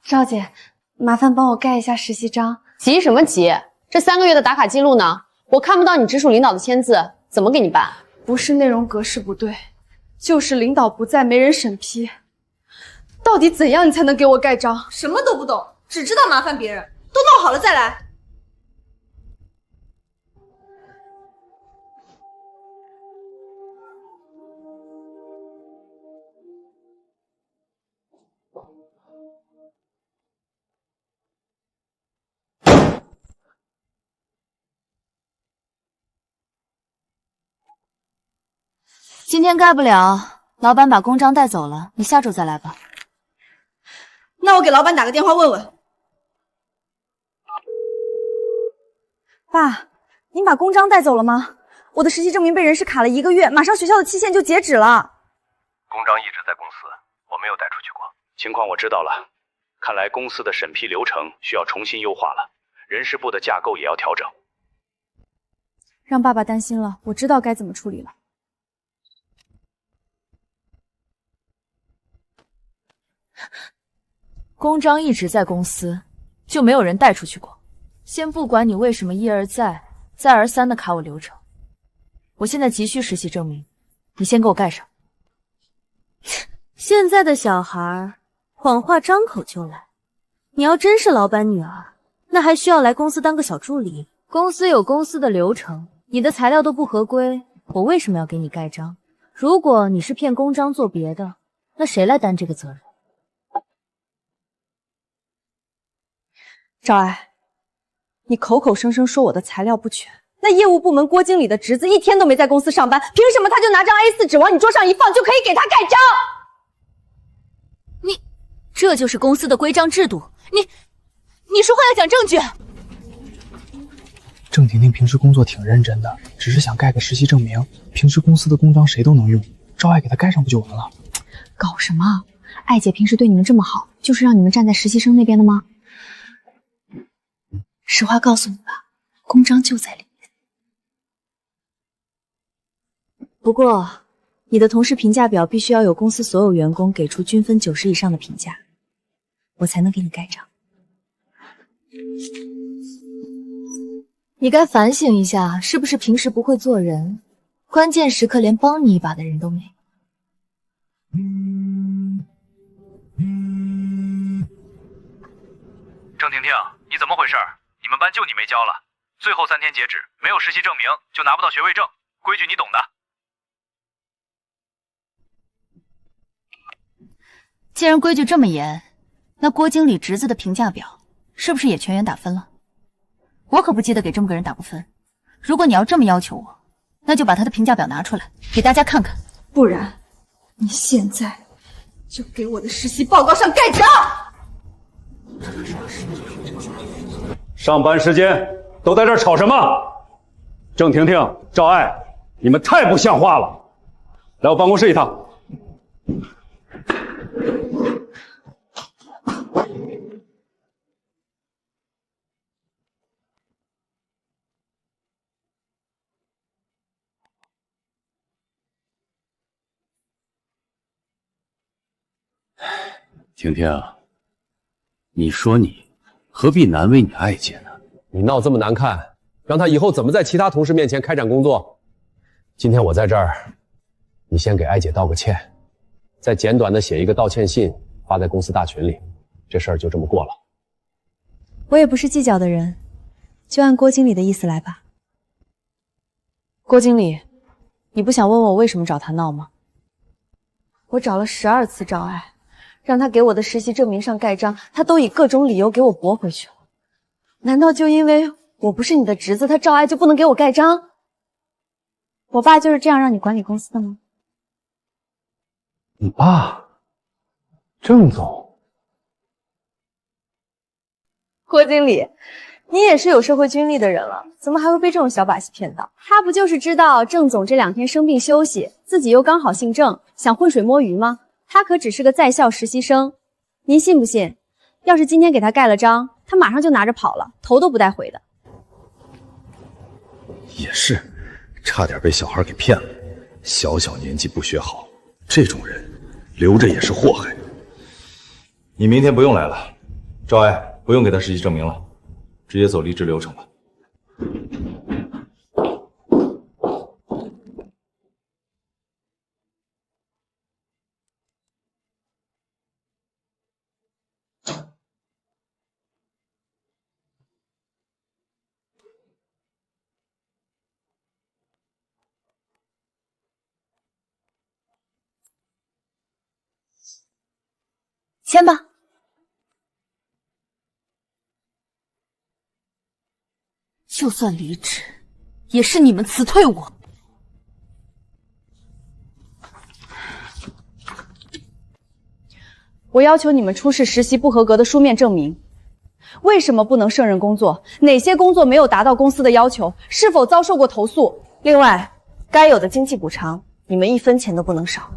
赵姐，麻烦帮我盖一下实习章。急什么急？这3个月的打卡记录呢？我看不到你直属领导的签字，怎么给你办？不是内容格式不对，就是领导不在，没人审批。到底怎样你才能给我盖章？什么都不懂，只知道麻烦别人。都弄好了再来。今天盖不了，老板把公章带走了，你下周再来吧。那我给老板打个电话问问。爸，您把公章带走了吗？我的实习证明被人事卡了1个月，马上学校的期限就截止了。公章一直在公司，我没有带出去过。情况我知道了，看来公司的审批流程需要重新优化了，人事部的架构也要调整。让爸爸担心了，我知道该怎么处理了。公章一直在公司，就没有人带出去过。先不管你为什么一而再、再而三的卡我流程，我现在急需实习证明，你先给我盖上。现在的小孩谎话张口就来，你要真是老板女儿，那还需要来公司当个小助理？公司有公司的流程，你的材料都不合规，我为什么要给你盖章？如果你是骗公章做别的，那谁来担这个责任？赵爱，你口口声声说我的材料不全，那业务部门郭经理的侄子1天都没在公司上班，凭什么他就拿张 A4 纸往你桌上一放就可以给他盖章？这就是公司的规章制度，你说话要讲证据。郑婷婷平时工作挺认真的，只是想盖个实习证明，平时公司的公章谁都能用，赵爱给她盖上不就完了？搞什么？艾姐平时对你们这么好，就是让你们站在实习生那边的吗？实话告诉你吧，公章就在里面。不过，你的同事评价表必须要有公司所有员工给出均分90以上的评价，我才能给你盖章。你该反省一下，是不是平时不会做人，关键时刻连帮你一把的人都没有。郑婷婷，你怎么回事？你们班就你没交了，最后3天截止，没有实习证明就拿不到学位证，规矩你懂的。既然规矩这么严，那郭经理侄子的评价表是不是也全员打分了？我可不记得给这么个人打过分。如果你要这么要求我，那就把他的评价表拿出来给大家看看。不然，你现在就给我的实习报告上盖章。上班时间都在这儿吵什么？郑婷婷、赵爱，你们太不像话了！来我办公室一趟。婷婷，你说你何必难为你艾姐呢？你闹这么难看，让她以后怎么在其他同事面前开展工作？今天我在这儿，你先给艾姐道个歉，再简短的写一个道歉信发在公司大群里，这事儿就这么过了。我也不是计较的人，就按郭经理的意思来吧。郭经理，你不想问我为什么找他闹吗？我找了12次赵爱，让他给我的实习证明上盖章，他都以各种理由给我驳回去了。难道就因为我不是你的侄子，他赵爱就不能给我盖章？我爸就是这样让你管理公司的吗？你爸，郑总。郭经理，你也是有社会经历的人了，怎么还会被这种小把戏骗到？他不就是知道郑总这2天生病休息，自己又刚好姓郑，想浑水摸鱼吗？他可只是个在校实习生，您信不信？要是今天给他盖了章，他马上就拿着跑了，头都不带回的。也是，差点被小孩给骗了。小小年纪不学好，这种人留着也是祸害。你明天不用来了，赵爱，不用给他实习证明了，直接走离职流程吧。签吧。就算离职，也是你们辞退我。我要求你们出示实习不合格的书面证明。为什么不能胜任工作？哪些工作没有达到公司的要求？是否遭受过投诉？另外，该有的经济补偿，你们1分钱都不能少。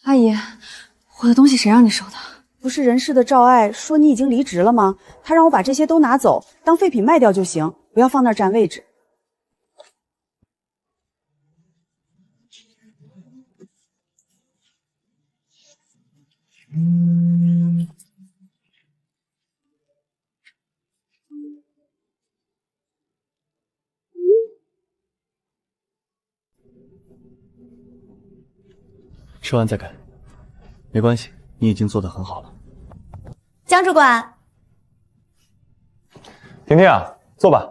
阿姨，我的东西谁让你收的？不是人事的赵爱说你已经离职了吗？她让我把这些都拿走，当废品卖掉就行，不要放那儿占位置。吃完再改，没关系，你已经做得很好了。江主管，婷婷啊，坐吧。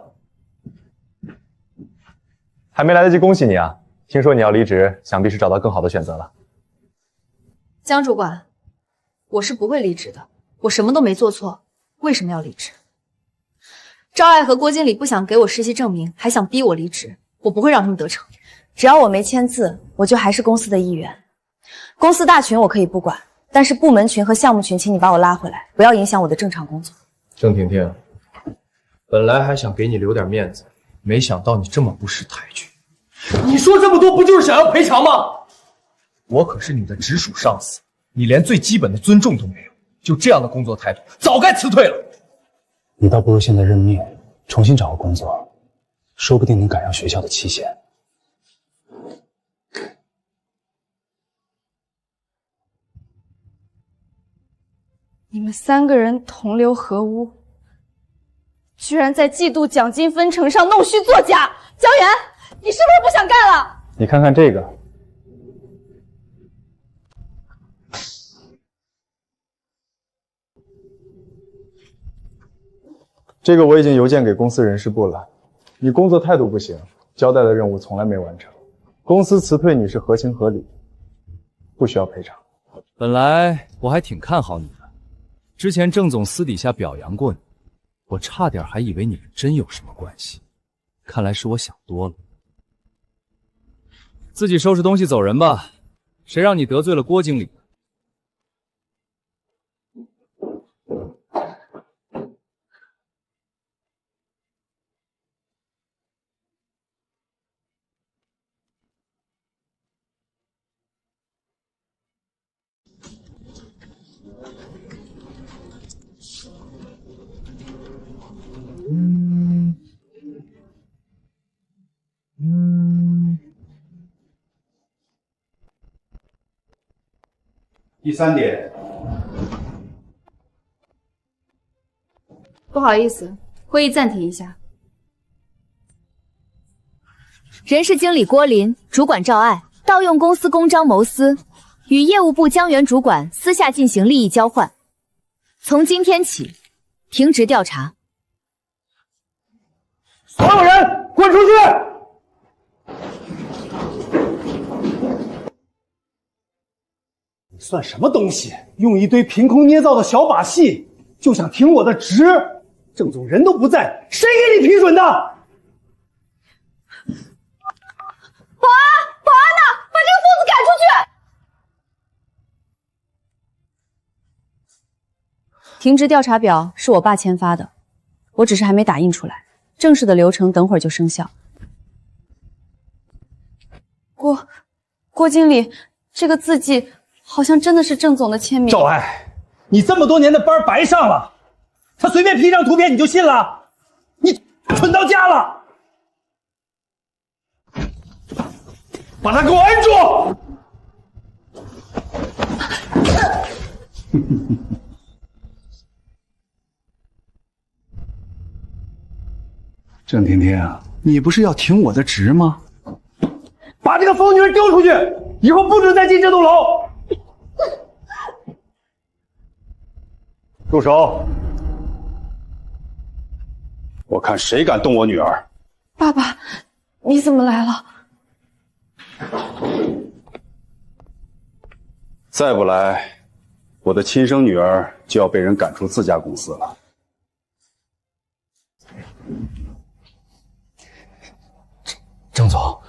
还没来得及恭喜你啊，听说你要离职，想必是找到更好的选择了。江主管，我是不会离职的，我什么都没做错，为什么要离职？赵爱和郭经理不想给我实习证明，还想逼我离职，我不会让他们得逞。只要我没签字，我就还是公司的一员。公司大群我可以不管，但是部门群和项目群，请你把我拉回来，不要影响我的正常工作。郑婷婷，本来还想给你留点面子，没想到你这么不识抬举。你说这么多，不就是想要赔偿吗？我可是你的直属上司，你连最基本的尊重都没有，就这样的工作态度，早该辞退了。你倒不如现在认命，重新找个工作，说不定能赶上学校的期限。你们3个人同流合污，居然在季度奖金分成上弄虚作假！江源，你是不是不想干了？你看看这个，这个我已经邮件给公司人事部了。你工作态度不行，交代的任务从来没完成，公司辞退你是合情合理，不需要赔偿。本来我还挺看好你的。之前郑总私底下表扬过你，我差点还以为你们真有什么关系，看来是我想多了。自己收拾东西走人吧，谁让你得罪了郭经理？第3点，不好意思，会议暂停一下。人事经理郭林，主管赵爱，盗用公司公章谋私，与业务部江源主管私下进行利益交换。从今天起，停职调查。所有人滚出去！你算什么东西？用一堆凭空捏造的小把戏，就想停我的职？郑总人都不在，谁给你批准的？保安！停职调查表是我爸签发的，我只是还没打印出来，正式的流程等会儿就生效。郭经理，这个字迹好像真的是郑总的签名。赵爱，你这么多年的班白上了，他随便 P 张图片你就信了？你蠢到家了！把他给我摁住！郑婷婷啊，你不是要挺我的职吗？把这个疯女人丢出去，以后不准再进这栋楼！住手！我看谁敢动我女儿！爸爸，你怎么来了？再不来，我的亲生女儿就要被人赶出自家公司了。郑总，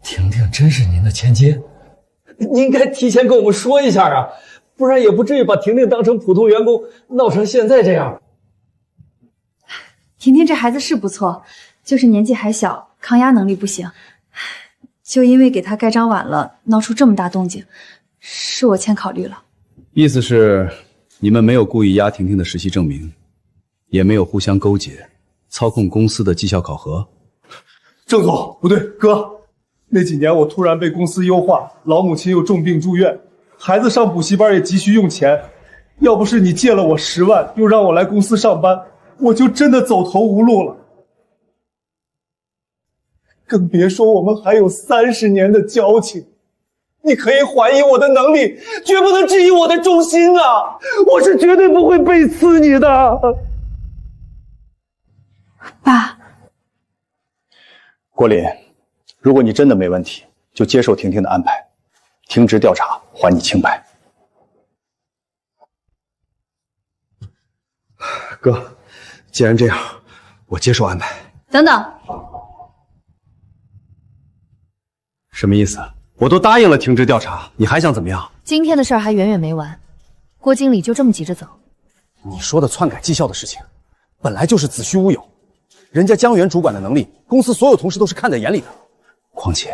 婷婷真是您的千金，您应该提前跟我们说一下啊，不然也不至于把婷婷当成普通员工，闹成现在这样。婷婷这孩子是不错，就是年纪还小，抗压能力不行。就因为给她盖章晚了，闹出这么大动静，是我欠考虑了。意思是你们没有故意压婷婷的实习证明，也没有互相勾结，操控公司的绩效考核。郑总，不对，哥，那几年我突然被公司优化，老母亲又重病住院，孩子上补习班也急需用钱，要不是你借了我10万，又让我来公司上班，我就真的走投无路了。更别说我们还有30年的交情，你可以怀疑我的能力，绝不能质疑我的忠心啊！我是绝对不会背刺你的。爸。郭林，如果你真的没问题，就接受婷婷的安排，停职调查，还你清白。哥，既然这样，我接受安排。等等，什么意思？我都答应了停职调查，你还想怎么样？今天的事儿还远远没完，郭经理就这么急着走？你说的篡改绩效的事情，本来就是子虚乌有。人家江源主管的能力，公司所有同事都是看在眼里的。况且，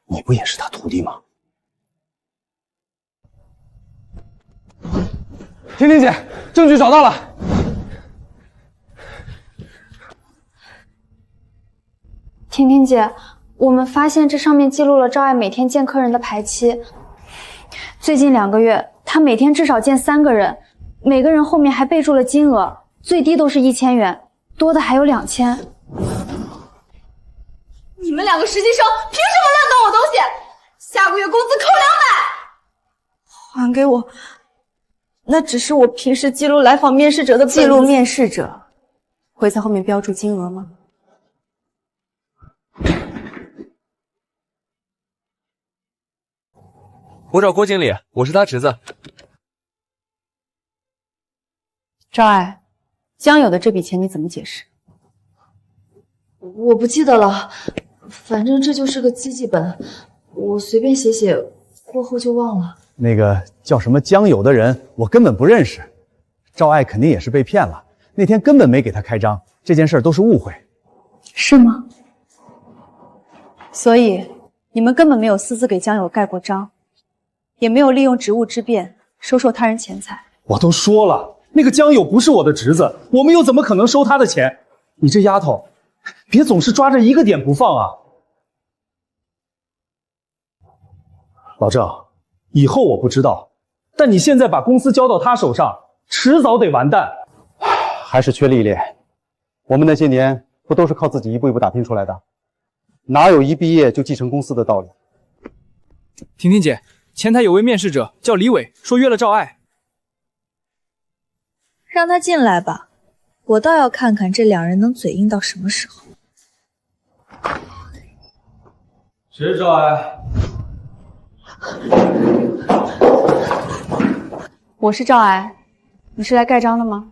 你不也是他徒弟吗？婷婷姐，证据找到了。婷婷姐，我们发现这上面记录了赵爱每天见客人的排期。最近2个月，她每天至少见3个人，每个人后面还备注了金额，最低都是1000元。多的还有2000。你们2个实习生凭什么乱动我东西？下个月工资扣200，还给我。那只是我平时记录来访面试者的记录，面试者会在后面标注金额吗？我找郭经理，我是他侄子。赵爱。江友的这笔钱你怎么解释？我不记得了，反正这就是个记记本，我随便写写，过后就忘了。那个叫什么江友的人，我根本不认识。赵爱肯定也是被骗了，那天根本没给他开张，这件事都是误会。是吗？所以你们根本没有私自给江友盖过章，也没有利用职务之便收受他人钱财。我都说了。那个江友不是我的侄子，我们又怎么可能收他的钱？你这丫头，别总是抓着一个点不放啊！老郑，以后我不知道，但你现在把公司交到他手上，迟早得完蛋。还是缺历练，我们那些年不都是靠自己一步一步打拼出来的，哪有一毕业就继承公司的道理？婷婷姐，前台有位面试者叫李伟，说约了赵爱。让他进来吧，我倒要看看这2人能嘴硬到什么时候。谁是赵爱？我是赵爱，你是来盖章的吗？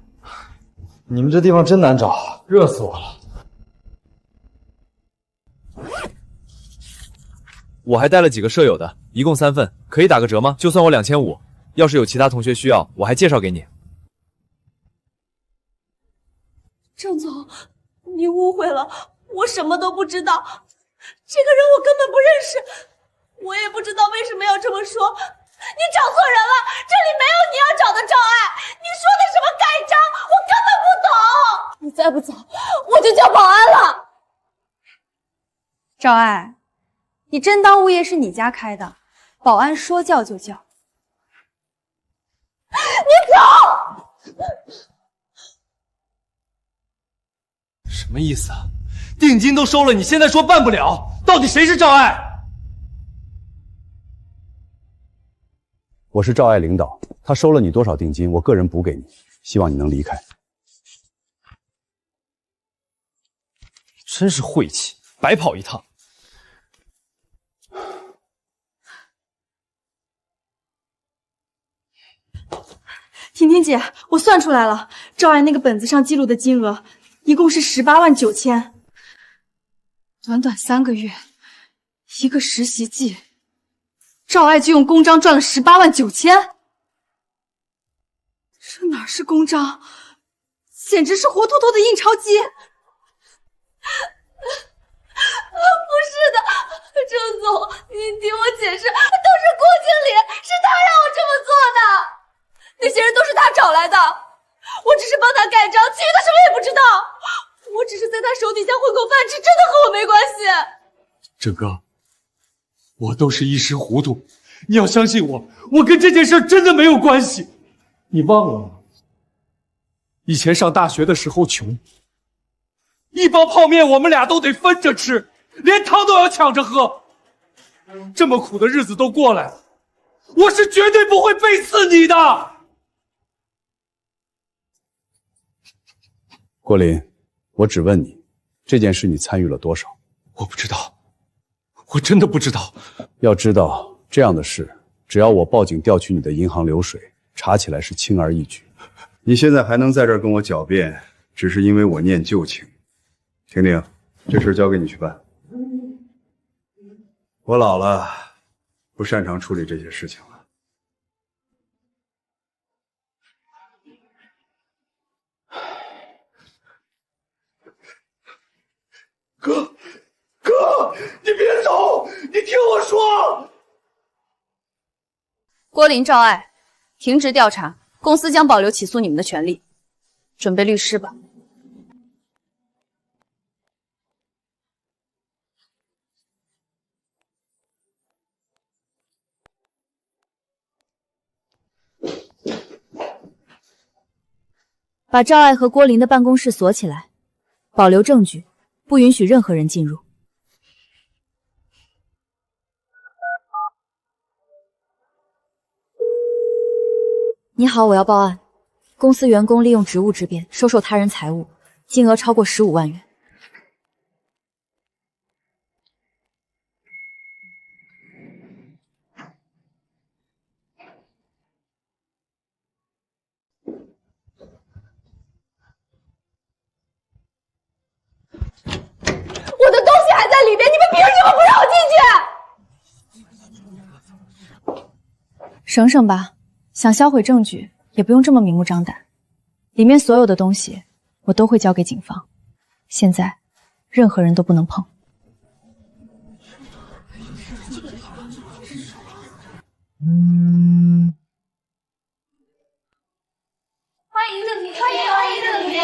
你们这地方真难找，热死我了。我还带了几个舍友的，一共3份，可以打个折吗？就算我2500，要是有其他同学需要，我还介绍给你。郑总，你误会了，我什么都不知道，这个人我根本不认识，我也不知道为什么要这么说。你找错人了，这里没有你要找的赵爱，你说的什么盖章，我根本不懂。你再不走，我就叫保安了。赵爱，你真当物业是你家开的？保安说叫就叫。你走！什么意思啊？定金都收了，你现在说办不了，到底谁是赵爱？我是赵爱领导，他收了你多少定金，我个人补给你，希望你能离开。真是晦气，白跑一趟。婷婷姐，我算出来了，赵爱那个本子上记录的金额一共是18万9千，短短3个月，一个实习季，赵爱就用公章赚了18万9千，这哪是公章，简直是活脱脱的印钞机！不是的，郑总，您听我解释，都是郭经理，是他让我这么做的。那些人都是他找来的，我只是帮他盖章，其余的什么也不知道。我只是在他手底下混口饭吃，真的和我没关系。郑哥，我都是一时糊涂，你要相信我，我跟这件事真的没有关系。你忘了吗？以前上大学的时候穷，一包泡面我们俩都得分着吃，连汤都要抢着喝。这么苦的日子都过来了，我是绝对不会背刺你的。郭林，我只问你，这件事你参与了多少？我不知道，我真的不知道。要知道，这样的事，只要我报警调取你的银行流水，查起来是轻而易举。你现在还能在这儿跟我狡辩，只是因为我念旧情。婷婷，这事交给你去办。我老了，不擅长处理这些事情了。哥，你别走，你听我说。郭林、赵爱，停职调查，公司将保留起诉你们的权利。准备律师吧。把赵爱和郭林的办公室锁起来，保留证据，不允许任何人进入。你好，我要报案。公司员工利用职务之便收受他人财物，金额超过15万元。我的东西还在里面，你们凭什么不让我进去？省省吧，想销毁证据也不用这么明目张胆。里面所有的东西我都会交给警方，现在任何人都不能碰。欢迎郑婷，欢迎郑婷。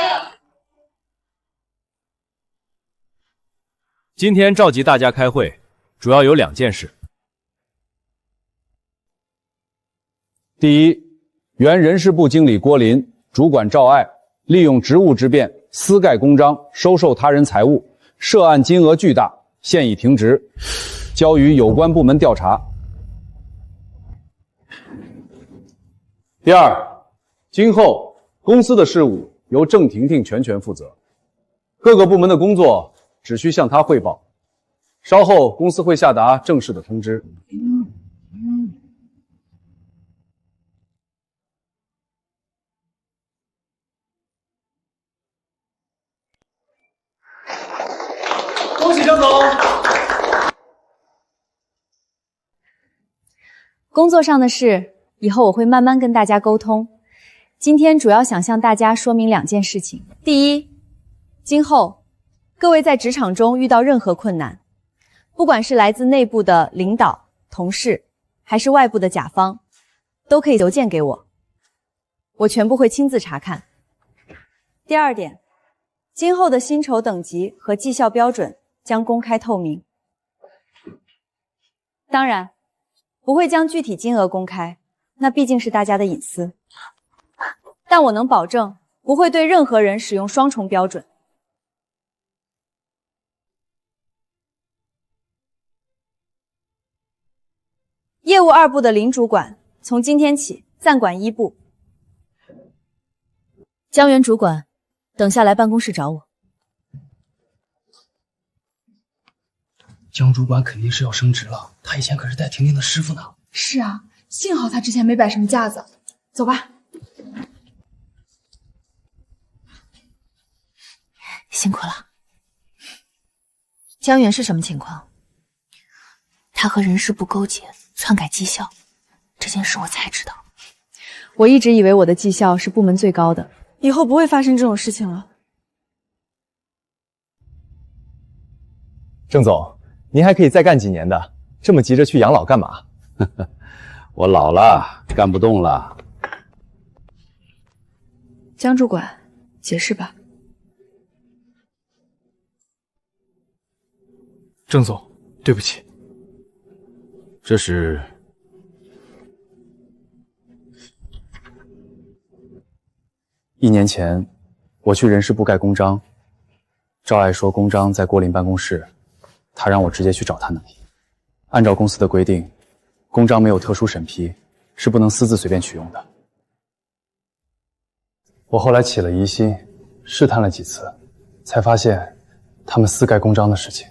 今天召集大家开会，主要有2件事。第一，原人事部经理郭林、主管赵爱利用职务之便私盖公章，收受他人财物，涉案金额巨大，现已停职，交予有关部门调查。第二，今后公司的事务由郑婷婷全权负责，各个部门的工作只需向她汇报。稍后公司会下达正式的通知。恭喜郑总！工作上的事，以后我会慢慢跟大家沟通。今天主要想向大家说明2件事情。第一，今后各位在职场中遇到任何困难，不管是来自内部的领导、同事，还是外部的甲方，都可以邮件给我，我全部会亲自查看。第二点，今后的薪酬等级和绩效标准将公开透明。当然，不会将具体金额公开，那毕竟是大家的隐私。但我能保证，不会对任何人使用双重标准。业务2部的林主管从今天起暂管1部。江源主管，等下来办公室找我。江主管肯定是要升职了，他以前可是戴婷婷的师傅呢。是啊，幸好他之前没摆什么架子。走吧。辛苦了。江源是什么情况？他和人事部勾结，篡改绩效，这件事我才知道。我一直以为我的绩效是部门最高的，以后不会发生这种事情了。郑总，您还可以再干几年的，这么急着去养老干嘛？我老了，干不动了。江主管，解释吧。郑总，对不起。这是1年前，我去人事部盖公章，赵爱说公章在郭林办公室，他让我直接去找他拿。按照公司的规定，公章没有特殊审批，是不能私自随便取用的。我后来起了疑心，试探了几次，才发现他们私盖公章的事情。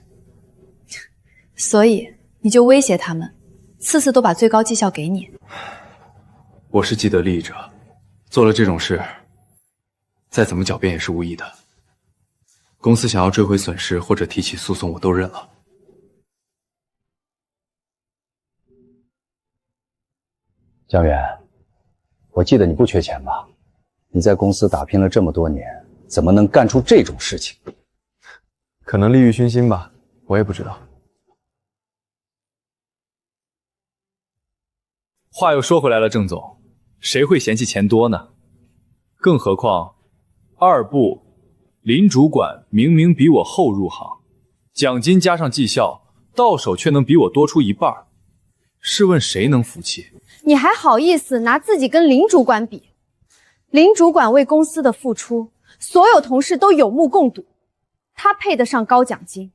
所以你就威胁他们，次次都把最高绩效给你。我是既得利益者，做了这种事，再怎么狡辩也是无益的。公司想要追回损失或者提起诉讼，我都认了。江源，我记得你不缺钱吧？你在公司打拼了这么多年，怎么能干出这种事情？可能利欲熏心吧，我也不知道。话又说回来了，郑总，谁会嫌弃钱多呢？更何况2部林主管明明比我后入行，奖金加上绩效，到手却能比我多出1半。试问谁能服气？你还好意思拿自己跟林主管比？林主管为公司的付出，所有同事都有目共睹，他配得上高奖金，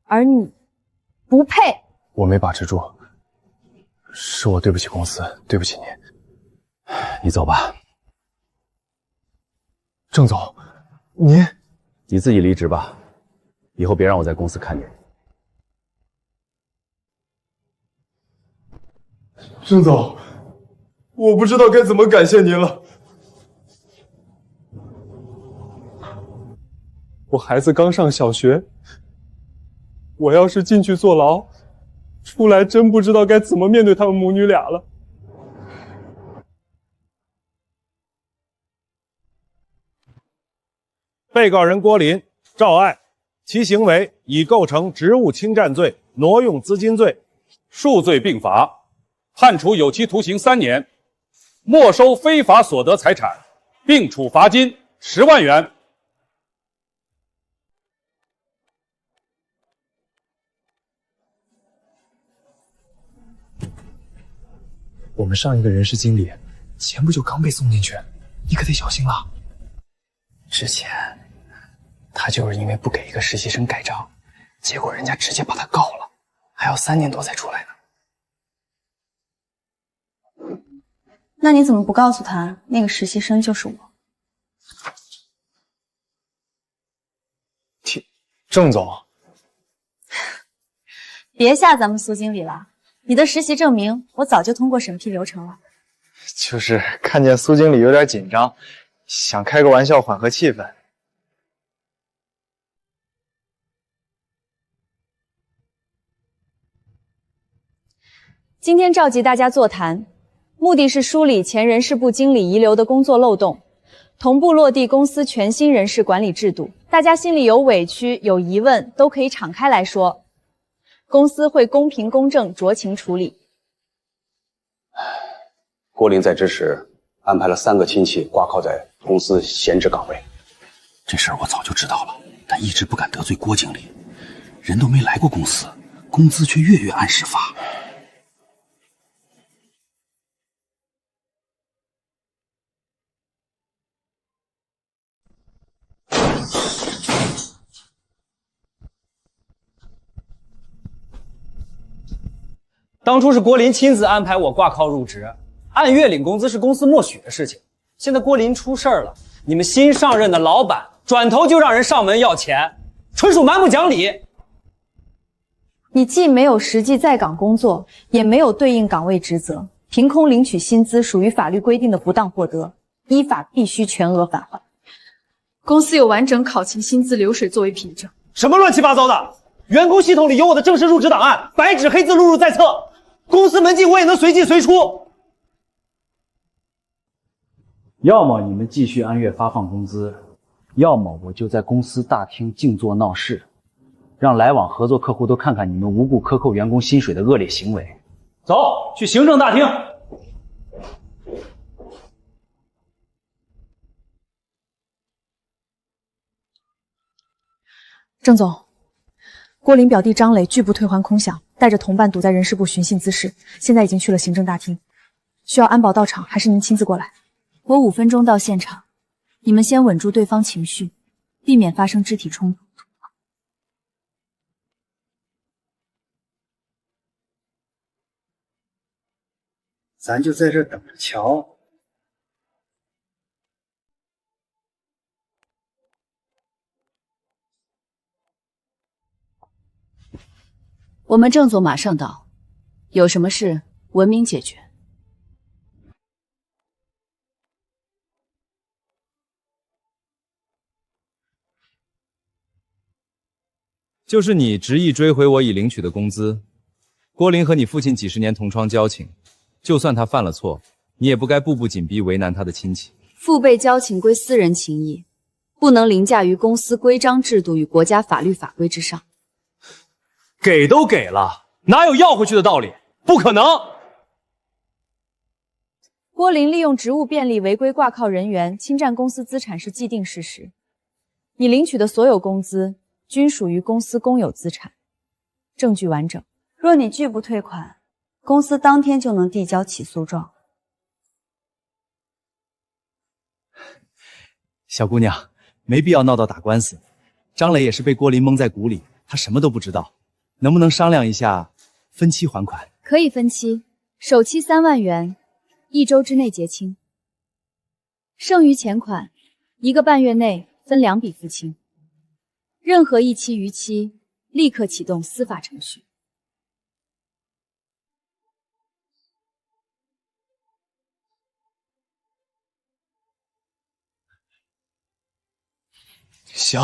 而你不配。我没把持住，是我对不起公司，对不起你。你走吧。郑总，你自己离职吧，以后别让我在公司看见你。郑总，我不知道该怎么感谢您了。我孩子刚上小学，我要是进去坐牢，出来真不知道该怎么面对他们母女俩了。被告人郭林、赵爱，其行为已构成职务侵占罪、挪用资金罪，数罪并罚，判处有期徒刑3年，没收非法所得财产，并处罚金10万元。我们上一个人事经理，钱不就刚被送进去，你可得小心了。之前他就是因为不给一个实习生盖章，结果人家直接把他告了，还要3年多才出来呢。那你怎么不告诉他，那个实习生就是我？郑总，别吓咱们苏经理了，你的实习证明我早就通过审批流程了。就是看见苏经理有点紧张，想开个玩笑缓和气氛。今天召集大家座谈，目的是梳理前人事部经理遗留的工作漏洞，同步落地公司全新人事管理制度。大家心里有委屈、有疑问，都可以敞开来说，公司会公平公正、酌情处理。郭林在职时安排了3个亲戚挂靠在公司闲职岗位。这事儿我早就知道了，但一直不敢得罪郭经理。人都没来过公司，工资却月月按时发。当初是郭林亲自安排我挂靠入职，按月领工资是公司默许的事情。现在郭林出事儿了，你们新上任的老板转头就让人上门要钱，纯属蛮不讲理。你既没有实际在岗工作，也没有对应岗位职责，凭空领取薪资属于法律规定的不当获得，依法必须全额返还。公司有完整考勤薪资流水作为凭证。什么乱七八糟的！员工系统里有我的正式入职档案，白纸黑字录入在册。公司门禁我也能随进随出。要么你们继续按月发放工资，要么我就在公司大厅静坐闹事，让来往合作客户都看看你们无故克扣员工薪水的恶劣行为。走，去行政大厅。郑总，郭林表弟张磊拒不退还空饷，带着同伴堵在人事部寻衅滋事，现在已经去了行政大厅，需要安保到场，还是您亲自过来？我5分钟到现场，你们先稳住对方情绪，避免发生肢体冲突。咱就在这等着瞧。我们郑总马上到，有什么事文明解决。就是你执意追回我已领取的工资。郭林和你父亲几十年同窗交情，就算他犯了错，你也不该步步紧逼为难他的亲戚。父辈交情归私人情谊，不能凌驾于公司规章制度与国家法律法规之上。给都给了，哪有要回去的道理？不可能！郭林利用职务便利违规挂靠人员，侵占公司资产是既定事实。你领取的所有工资均属于公司公有资产，证据完整。若你拒不退款，公司当天就能递交起诉状。小姑娘，没必要闹到打官司。张磊也是被郭林蒙在鼓里，他什么都不知道。能不能商量一下分期还款？可以分期，首期3万元，1周之内结清。剩余钱款1个半月内分2笔付清。任何一期逾期，立刻启动司法程序。行，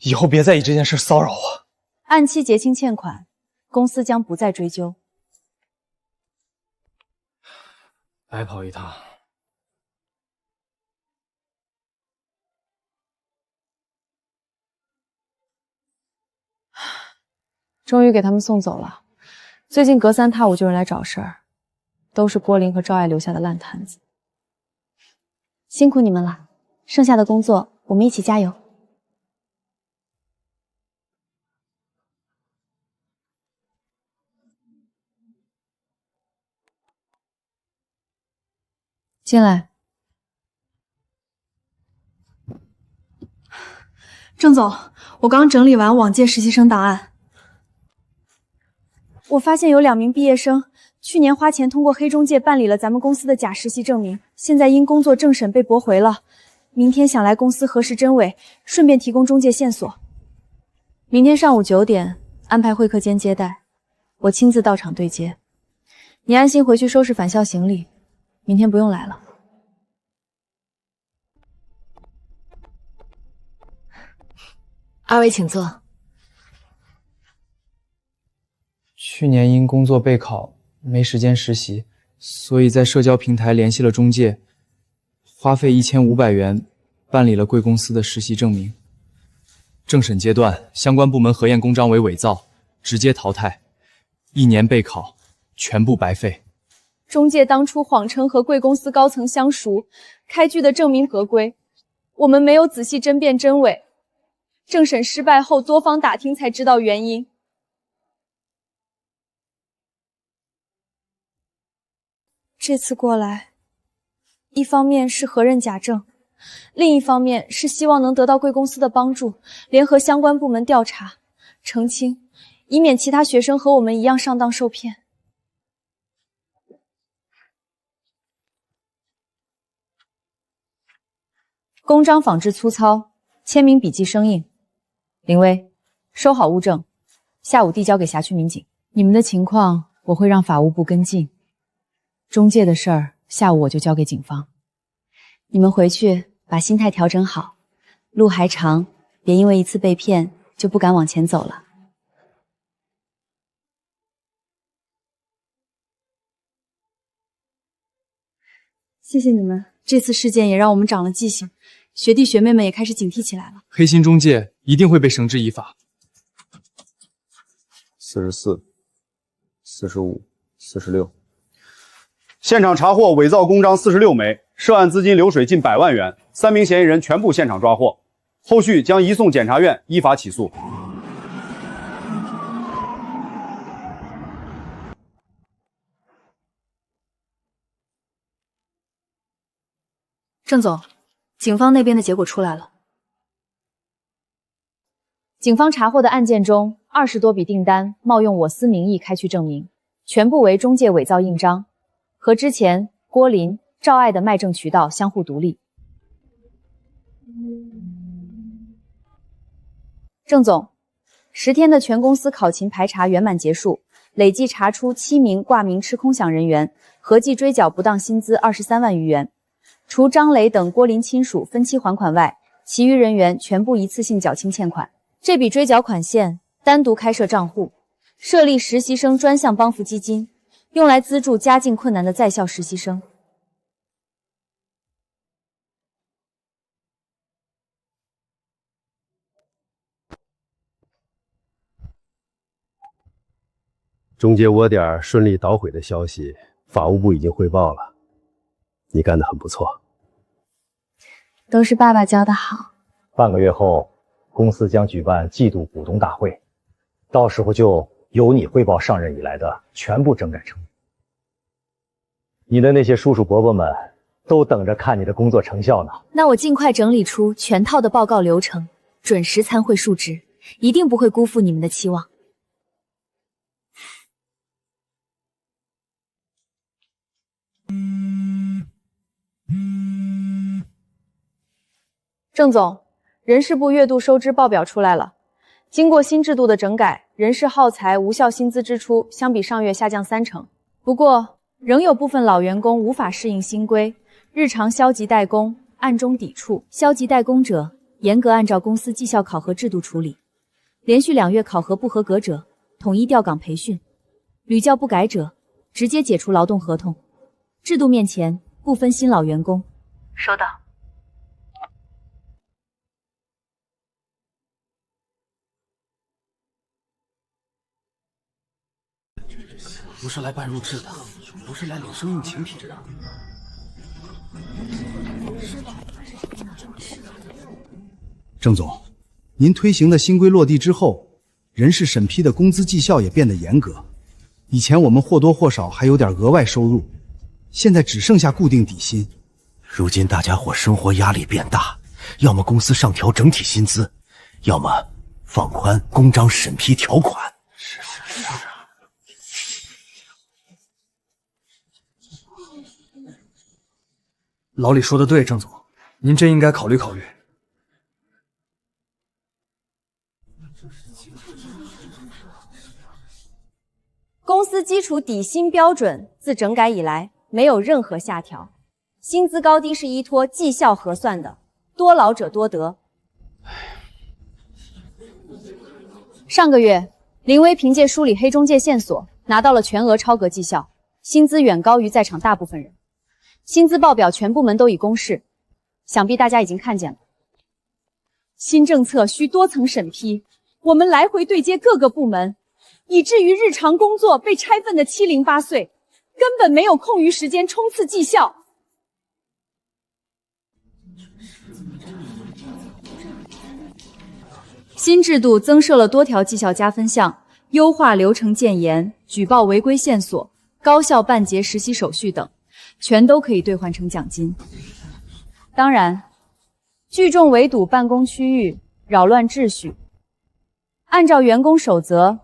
以后别再以这件事骚扰我。按期结清欠款，公司将不再追究。白跑一趟。终于给他们送走了。最近隔三踏五就有人来找事儿，都是郭林和赵爱留下的烂摊子。辛苦你们了，剩下的工作我们一起加油。进来。郑总，我刚整理完往届实习生档案。我发现有2名毕业生去年花钱通过黑中介办理了咱们公司的假实习证明，现在因工作政审被驳回了。明天想来公司核实真伪，顺便提供中介线索。明天上午9点安排会客间接待，我亲自到场对接。你安心回去收拾返校行李，明天不用来了。2位请坐。去年因工作备考没时间实习，所以在社交平台联系了中介，花费1500元办理了贵公司的实习证明。政审阶段，相关部门核验公章为伪造，直接淘汰，1年备考全部白费。中介当初谎称和贵公司高层相熟，开具的证明合规，我们没有仔细甄辨真伪。政审失败后，多方打听才知道原因。这次过来，一方面是核认假证，另一方面是希望能得到贵公司的帮助，联合相关部门调查、澄清，以免其他学生和我们一样上当受骗。公章仿制粗糙，签名笔迹生硬。林威，收好物证，下午递交给辖区民警。你们的情况我会让法务部跟进。中介的事儿，下午我就交给警方。你们回去把心态调整好，路还长，别因为一次被骗就不敢往前走了。谢谢你们，这次事件也让我们长了记性，学弟学妹们也开始警惕起来了。黑心中介一定会被绳之以法。44、45、46。现场查获伪造公章46枚，涉案资金流水近100万元，3名嫌疑人全部现场抓获，后续将移送检察院依法起诉。郑总，警方那边的结果出来了。警方查获的案件中，20多笔订单冒用我司名义开具证明，全部为中介伪造印章，和之前郭林、赵爱的卖证渠道相互独立。郑总，10天的全公司考勤排查圆满结束，累计查出7名挂名吃空饷人员，合计追缴不当薪资23万余元。除张雷等郭林亲属分期还款外，其余人员全部一次性缴清欠款。这笔追缴款项单独开设账户，设立实习生专项帮扶基金，用来资助家境困难的在校实习生。中介窝点顺利捣毁的消息，法务部已经汇报了。你干得很不错，都是爸爸教的好。半个月后，公司将举办季度股东大会，到时候就由你汇报上任以来的全部整改成果。你的那些叔叔伯伯们都等着看你的工作成效呢。那我尽快整理出全套的报告流程，准时参会述职，一定不会辜负你们的期望。郑总，人事部月度收支报表出来了。经过新制度的整改，人事耗材无效薪资支出相比上月下降30%。不过，仍有部分老员工无法适应新规，日常消极怠工，暗中抵触。消极怠工者，严格按照公司绩效考核制度处理。连续2月考核不合格者，统一调岗培训；屡教不改者，直接解除劳动合同。制度面前，不分新老员工。收到。不是来办入制的，不是来领生命请帖的。郑总，您推行的新规落地之后，人事审批的工资绩效也变得严格。以前我们或多或少还有点额外收入，现在只剩下固定底薪。如今大家伙生活压力变大，要么公司上调整体薪资，要么放宽公章审批条款。是。老李说的对，郑总，您真应该考虑考虑。公司基础底薪标准自整改以来没有任何下调，薪资高低是依托绩效核算的，多劳者多得。上个月，林威凭借梳理黑中介线索，拿到了全额超格绩效，薪资远高于在场大部分人。薪资报表全部门都已公示，想必大家已经看见了。新政策需多层审批，我们来回对接各个部门，以至于日常工作被拆分的七零八碎，根本没有空余时间冲刺绩效。新制度增设了多条绩效加分项，优化流程建言、举报违规线索、高效办结实习手续等，全都可以兑换成奖金。当然，聚众围堵办公区域，扰乱秩序，按照员工守则，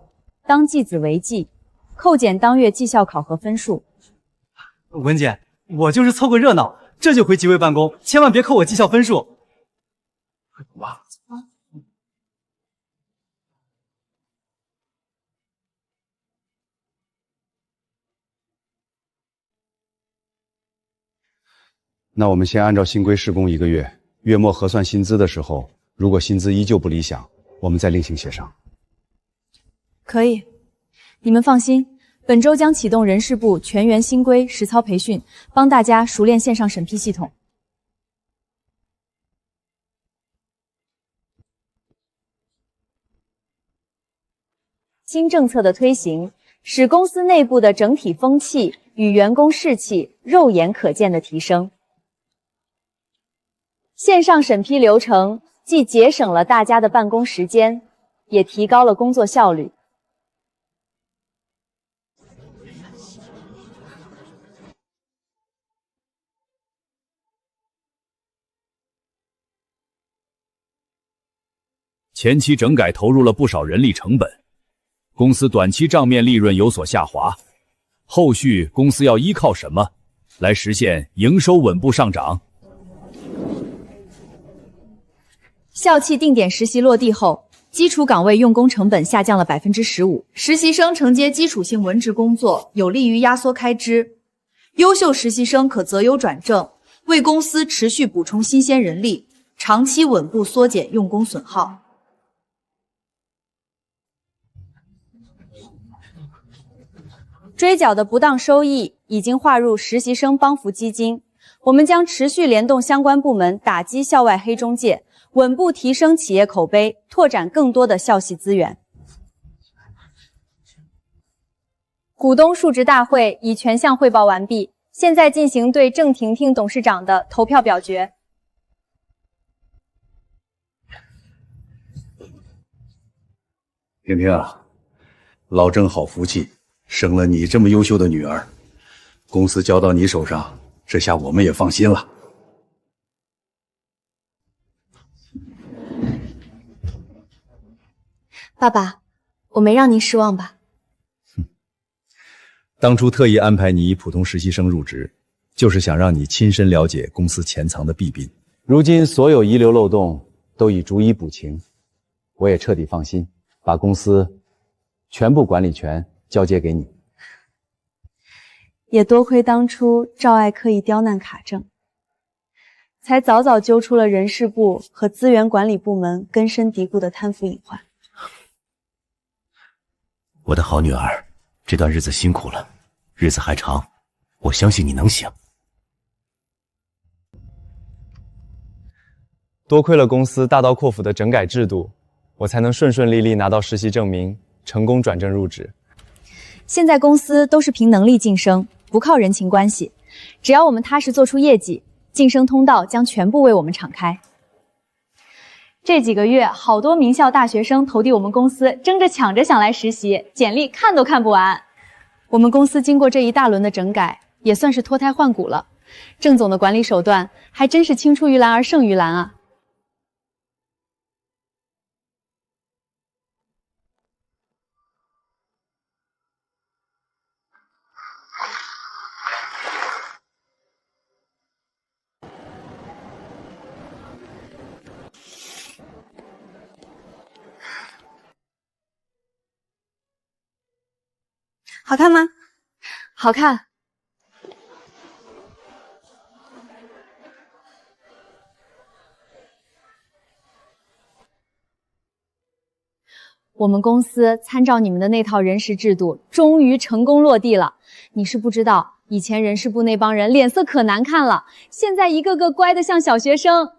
当绩子为记，扣减当月绩效考核分数。文姐，我就是凑个热闹，这就回即位办公，千万别扣我绩效分数。哇！那我们先按照新规试工1个月，月末核算薪资的时候，如果薪资依旧不理想，我们再另行协商。可以，你们放心，本周将启动人事部全员新规实操培训，帮大家熟练线上审批系统。新政策的推行，使公司内部的整体风气与员工士气肉眼可见的提升。线上审批流程既节省了大家的办公时间，也提高了工作效率。前期整改投入了不少人力成本，公司短期账面利润有所下滑，后续公司要依靠什么来实现营收稳步上涨？校企定点实习落地后，基础岗位用工成本下降了15%，实习生承接基础性文职工作，有利于压缩开支。优秀实习生可择优转正，为公司持续补充新鲜人力，长期稳步缩减用工损耗。追缴的不当收益已经划入实习生帮扶基金，我们将持续联动相关部门打击校外黑中介，稳步提升企业口碑，拓展更多的校系资源。股东述职大会已全项汇报完毕，现在进行对郑婷婷董事长的投票表决。婷婷啊，老郑好福气，生了你这么优秀的女儿，公司交到你手上，这下我们也放心了。爸爸，我没让您失望吧？当初特意安排你以普通实习生入职，就是想让你亲身了解公司潜藏的弊病。如今所有遗留漏洞都已逐一补齐，我也彻底放心，把公司全部管理权交接给你。也多亏当初赵爱刻意刁难卡正，才早早揪出了人事部和资源管理部门根深蒂固的贪腐隐患。我的好女儿，这段日子辛苦了，日子还长，我相信你能行。多亏了公司大刀阔斧的整改制度，我才能顺顺利利拿到实习证明，成功转正入职。现在公司都是凭能力晋升，不靠人情关系，只要我们踏实做出业绩，晋升通道将全部为我们敞开。这几个月，好多名校大学生投递我们公司，争着抢着想来实习，简历看都看不完。我们公司经过这一大轮的整改，也算是脱胎换骨了。郑总的管理手段还真是青出于蓝而胜于蓝啊！好看吗？好看。我们公司参照你们的那套人事制度，终于成功落地了。你是不知道，以前人事部那帮人脸色可难看了，现在一个个乖得像小学生。